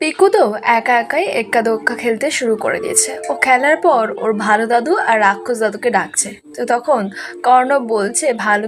পিকু তো একা একাই এক্কা দোক্কা খেলতে শুরু করে দিয়েছে। ও খেলার পর ওর ভালো দাদু আর রাক্ষস দাদুকে ডাকছে। তো তখন কর্ণব বলছে, ভালো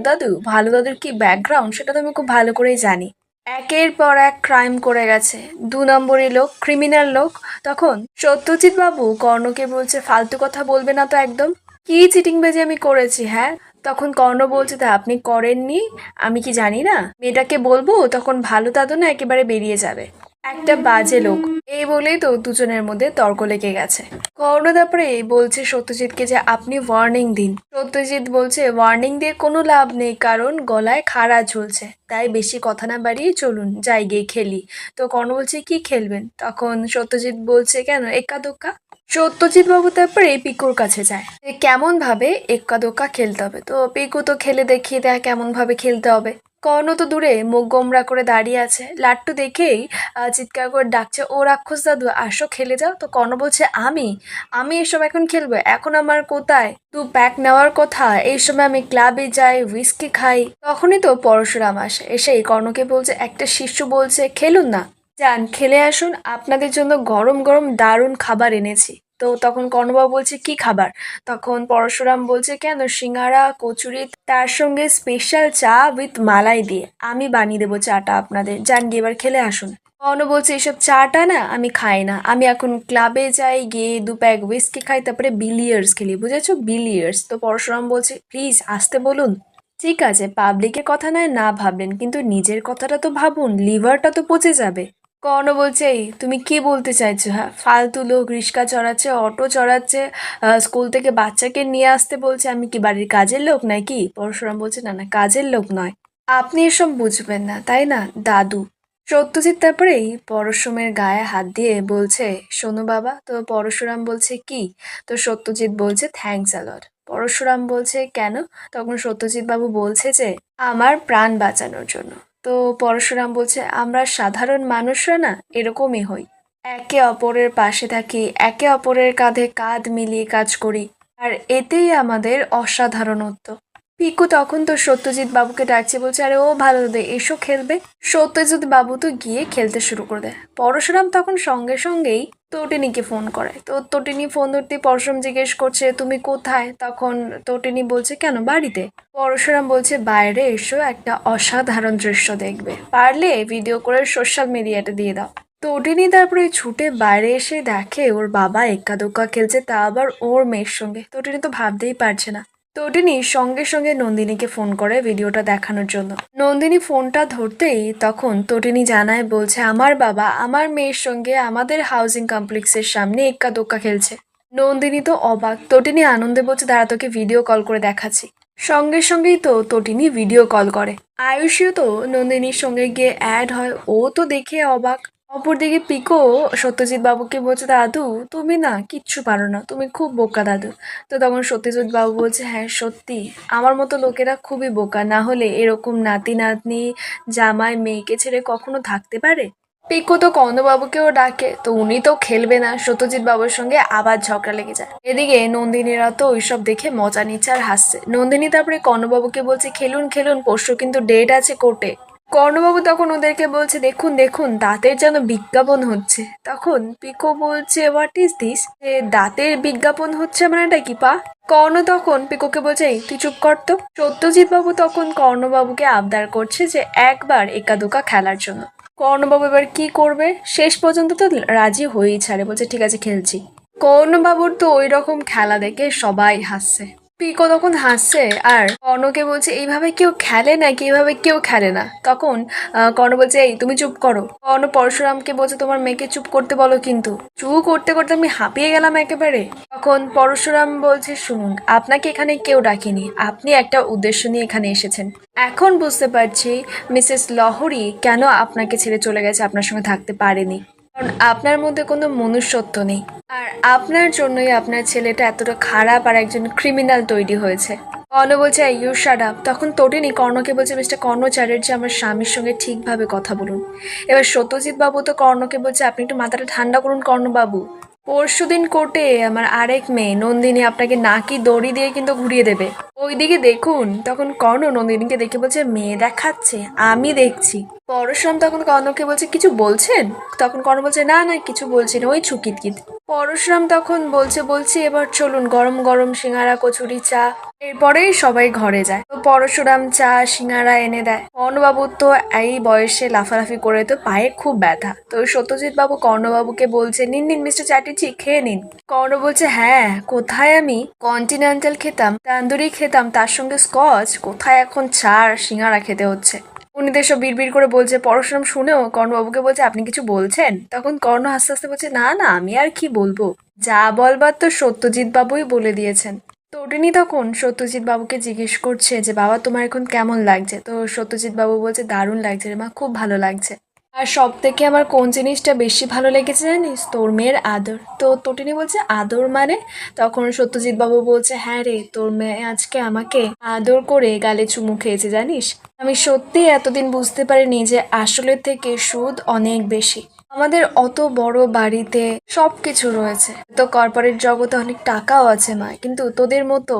দাদুর কি ব্যাকগ্রাউন্ড সেটা তো আমি খুব ভালো করেই জানি। একের পর এক ক্রাইম করে গেছে, 2 নম্বরই লোক, ক্রিমিনাল লোক। তখন সত্যজিৎ বাবু কর্ণকে বলছে, ফালতু কথা বলবে না তো একদম। কি চিটিংবাজি আমি করেছি, হ্যাঁ? তখন কর্ণ বলছে, তা আপনি করেননি, আমি কি জানি না? মেয়েটাকে বলবো, তখন ভালো দাদু না একেবারে বেরিয়ে যাবে। একটা বাজে লোক। এই বলেই তো দুজনের মধ্যে তর্ক লেগে গেছে। কর্ণ তারপরে বলছে সত্যজিৎকে যে আপনি ওয়ার্নিং দিন। সত্যজিৎ বলছে ওয়ার্নিং দিয়ে কোনো লাভ নেই, কারণ গলায় খাড়া ঝুলছে। তাই বেশি কথা না বাড়িয়ে চলুন যাই গিয়ে খেলি। তো কর্ণ বলছে কি খেলবেন? তখন সত্যজিৎ বলছে কেন এক্কা দোক্কা। সত্যজিৎ বাবু তারপরে পিকুর কাছে যায়, কেমন ভাবে এক্কা দোক্কা খেলতে হবে। তো পিকু তো খেলে দেখিয়ে দেয় কেমন ভাবে খেলতে হবে। কর্ণ তো দূরে মুখ গোমরা করে দাঁড়িয়ে আছে। লাট্টু দেখেই চিৎকার করে ডাকছে, ও রাক্ষস দাদু আসো খেলে যাও। তো কর্ণ বলছে, আমি আমি এসব এখন খেলবো? এখন আমার কোথায় 2 প্যাক নেওয়ার কথা, এই সময় আমি ক্লাবে যাই, হুইস্কি খাই। তখনই তো পরশুরাম আসে, এসেই কর্ণকে বলছে, একটা শিশু বলছে খেলুন না, যান খেলে আসুন, আপনাদের জন্য গরম গরম দারুণ খাবার এনেছি। তো তখন কর্ণবাবু বলছে কি খাবার? তখন পরশুরাম বলছে, কেন সিঙ্গারা কচুরি, তার সঙ্গে স্পেশাল চা উইথ মালাই দিয়ে আমি বানিয়ে দেবো চাটা আপনাদের, যান গিয়ে এবার খেলে আসুন। কর্ণ বলছে, এসব চাটা না আমি খাই না, আমি এখন ক্লাবে যাই, গিয়ে 2 প্যাক হুইস্কি খাই, তারপরে বিলিয়ার্স খেলি, বুঝেছো, বিলিয়ার্স। তো পরশুরাম বলছে, প্লিজ আসতে বলুন। ঠিক আছে, পাবলিকের কথা নয় না ভাবলেন, কিন্তু নিজের কথাটা তো ভাবুন, লিভারটা তো পচে যাবে। কর্ণ বলছে, এই তুমি কি বলতে চাইছো? হ্যাঁ, ফালতু লোক রিক্সা চড়াচ্ছে, অটো চড়াচ্ছে, স্কুল থেকে বাচ্চাকে নিয়ে আসতে বলছে, আমি কি বাড়ির কাজের লোক নাকি? পরশুরাম বলছে, না না, কাজের লোক নয়, আপনি এসব বুঝবেন না তাই না দাদু। সত্যজিৎ তারপরেই পরশুমের গায়ে হাত দিয়ে বলছে, শোনো বাবা। তো পরশুরাম বলছে কি? তো সত্যজিৎ বলছে, থ্যাঙ্কস আলট। পরশুরাম বলছে কেন? তখন সত্যজিৎ বাবু বলছে যে আমার প্রাণ বাঁচানোর জন্য। তো পরশুরাম বলছে, আমরা সাধারণ মানুষরা না এরকমই হই, একে অপরের পাশে থাকি, একে অপরের কাঁধে কাঁধ মিলিয়ে কাজ করি, আর এতেই আমাদের অসাধারণত্ব। পিকু তখন তো সত্যজিৎ বাবুকে ডাকছে, বলছে, আরে ও ভালো দে এসো খেলবে। সত্যজিৎ বাবু তো গিয়ে খেলতে শুরু করে দেয়। পরশুরাম তখন সঙ্গে সঙ্গেই তটিনীকে ফোন করে। তো তটিনী ফোন ধরতে পরশুরাম জিজ্ঞেস করছে, তুমি কোথায়? তখন তটিনী বলছে, কেন বাড়িতে? পরশুরাম বলছে, বাইরে এসো, একটা অসাধারণ দৃশ্য দেখবে, পারলে ভিডিও করে সোশ্যাল মিডিয়াতে দিয়ে দাও। তটিনী তারপরে ছুটে বাইরে এসে দেখে ওর বাবা এক্কা দোক্কা খেলছে, তা আবার ওর মেয়ের সঙ্গে। তটিনী তো ভাবতেই পারছে না। তটিনী সঙ্গে সঙ্গে নন্দিনীকে ফোন করে ভিডিওটা দেখানোর জন্য। নন্দিনী ফোনটা ধরতেই তখন তটিনী জানায়, বলছে, আমার বাবা আমার মেয়ের সঙ্গে আমাদের হাউজিং কমপ্লেক্সের সামনে এক্কা দোক্কা খেলছে। নন্দিনী তো অবাক। তটিনী আনন্দে বলছে, দাঁড়া তোকে ভিডিও কল করে দেখাচ্ছি। সঙ্গে সঙ্গেই তো তটিনী ভিডিও কল করে। আয়ুষীও তো নন্দিনীর সঙ্গে গিয়ে অ্যাড হয়, ও তো দেখে অবাক। অপরদিকে পিকো সত্যজিৎ বাবুকে বলছে, দাদু তুমি না কিচ্ছু পারো না, তুমি খুব বোকা দাদু। তো তখন সত্যজিৎ বাবু বলছে, হ্যাঁ সত্যি, আমার মতো লোকেরা খুবই বোকা, না হলে এরকম নাতি নাতনি জামাই মেয়েকে ছেড়ে কখনো থাকতে পারে? পিকো তো কর্ণবাবুকেও ডাকে, তো উনি তো খেলবে না, সত্যজিৎ বাবুর সঙ্গে আবার ঝগড়া লেগে যায়। এদিকে নন্দিনীরা তো ওইসব দেখে মজা নিচ্ছে আর হাসছে। নন্দিনী তারপরে কর্ণবাবুকে বলছে, খেলুন খেলুন, পরশু কিন্তু ডেট আছে কোর্টে। কর্ণবাবু তখন ওদেরকে বলছে, দেখুন দেখুন, দাঁতের যেন বিজ্ঞাপন হচ্ছে। তখন পিকো বলছে, হোয়াট ইজ দিস? দাঁতের বিজ্ঞাপন হচ্ছে মানেটা কি পা? কর্ণ তখন পিকোকে বলছে, এই তুই চুপ কর তো। সত্যজিৎ বাবু তখন কর্ণবাবুকে আবদার করছে যে একবার একা দোকা খেলার জন্য। কর্ণবাবু এবার কি করবে? শেষ পর্যন্ত তো রাজি হয়েই ছাড়ে, বলছে ঠিক আছে খেলছি। কর্ণবাবুর তো ওই রকম খেলা দেখে সবাই হাসছে। পিকো তখন হাসছে আর কর্ণকে বলছে, এইভাবে কেউ খেলে নাকি? এইভাবে কেউ খেলে না। তখন কর্ণ বলছে, এই তুমি চুপ করো। কর্ণ পরশুরামকে বলছে, তোমার মেয়েকে চুপ করতে বলো, কিন্তু চুপ করতে করতে আমি হাঁপিয়ে গেলাম একেবারে। তখন পরশুরাম বলছে, শুনুন, আপনাকে এখানে কেউ ডাকেনি, আপনি একটা উদ্দেশ্য নিয়ে এখানে এসেছেন। এখন বুঝতে পারছি মিসেস লহরী কেন আপনাকে ছেড়ে চলে গেছে, আপনার সঙ্গে থাকতে পারেনি, কারণ আপনার মধ্যে কোনো মনুষ্যত্ব নেই। আর আপনার জন্যই আপনার ছেলেটা এতটা খারাপ আর একজন ক্রিমিনাল তৈরি হয়েছে। কর্ণ বলছে ইউ শাট আপ। তখন তটিনী কর্ণকে বলছে মিস্টার কর্ণ চ্যাটার্জি আমার স্বামীর সঙ্গে ঠিকভাবে কথা বলুন। এবার সত্যজিৎ বাবু তো কর্ণকে বলছে আপনি একটু মাথাটা ঠান্ডা করুন কর্ণবাবু। পরশুদিন কোর্টে আমার আরেক মেয়ে নন্দিনী আপনাকে নাকি দড়ি দিয়ে কিন্তু ঘুরিয়ে দেবে, ওইদিকে দেখুন। তখন কর্ণ নন্দিনীকে দেখে বলছে মেয়ে দেখাচ্ছে, আমি দেখছি। পরশুরাম তখন কর্ণকে বলছে কিছু বলছেন? তখন কর্ণ বলছে না না কিছু বলছি না, ওই ছুকিতকিত। পরশুরাম তখন বলছে এবার চলুন গরম গরম সিঙ্গারা কচুরি চা। এরপরেই সবাই ঘরে যায়। তো পরশুরাম চা সিঙ্গারা এনে দেয়। কর্ণবাবু তো এই বয়সে লাফালাফি করে তো পায়ে খুব ব্যথা। তো সত্যজিৎ বাবু কর্ণবাবুকে বলছে নিন নিন মিস্টার চ্যাটার্জি খেয়ে নিন। কর্ণ বলছে হ্যাঁ, কোথায় আমি কন্টিনেন্টাল খেতাম, তান্দুরি খেতাম, তার সঙ্গে স্কচ, কোথায় এখন চা আর সিঙ্গারা খেতে হচ্ছে। উনি তো সব বিড়বিড় করে বলছে। পরশুরাম শুনেও কর্ণবাবুকে বলছে আপনি কিছু বলছেন? তখন কর্ণ আস্তে আস্তে বলছে না না আমি আর কি বলবো, যা বলবার তো সত্যজিৎ বাবুই বলে দিয়েছেন। তটিনী তখন সত্যজিৎ বাবুকে জিজ্ঞেস করছে যে বাবা তোমার এখন কেমন লাগছে? তো সত্যজিৎ বাবু বলছে দারুণ লাগছে রে মা, খুব ভালো লাগছে। আর সব থেকে আমার কোন জিনিসটা বেশি ভালো লেগেছে জানিস? তোর মেয়ের আদর। তো তটিনী বলছে আদর মানে? তখন সত্যজিৎ বাবু বলছে হ্যাঁ রে, তোর মেয়ে আজকে আমাকে আদর করে গালে চুমু খেয়েছে জানিস। আমি সত্যি এতদিন বুঝতে পারিনি যে আসলে থেকে সুদ অনেক বেশি। আমাদের অত বড় বাড়িতে সবকিছু রয়েছে, তো কর্পোরেট জগতে অনেক টাকাও আছে মা, কিন্তু তোদের মতো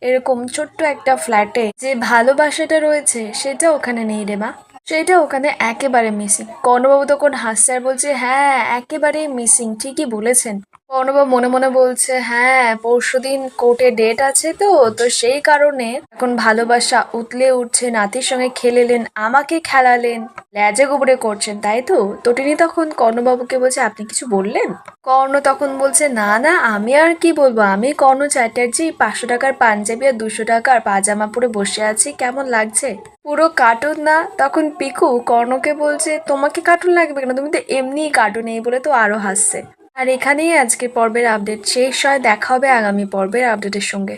এরকম ছোট্ট একটা ফ্ল্যাটে যে ভালোবাসাটা রয়েছে সেটা ওখানে নেই রে মা, সেটা ওখানে একেবারে মিসিং। কর্ণবাবু তখন হাসছে আর বলছে হ্যাঁ একেবারেই মিসিং, ঠিকই বলেছেন। কর্ণবাবু মনে মনে বলছে হ্যাঁ পরশুদিন কোর্টে ডেট আছে, তো তো সেই কারণে এখন ভালোবাসা উতলে উঠছে, নাতির সঙ্গে খেলেলেন, আমাকে খেলালেন, ল্যাজে গোবরে করছেন তাই তো। তটিনী তখন কর্ণবাবুকে বলছে আপনি কিছু বললেন? কর্ণ তখন বলছে না না আমি আর কি বলবো, আমি কর্ণ চ্যাটার্জি 500 টাকার পাঞ্জাবি আর 200 টাকার পাজামা পরে বসে আছি, কেমন লাগছে? পুরো কার্টুন না? তখন পিকু কর্ণকে বলছে তোমাকে কার্টুন লাগবে কেন, তুমি তো এমনিই কার্টুন, এই বলে তো আরো হাসছে। আর এখানেই আজকের পর্বের আপডেট শেষ হয়, দেখা হবে আগামী পর্বের আপডেটের সঙ্গে।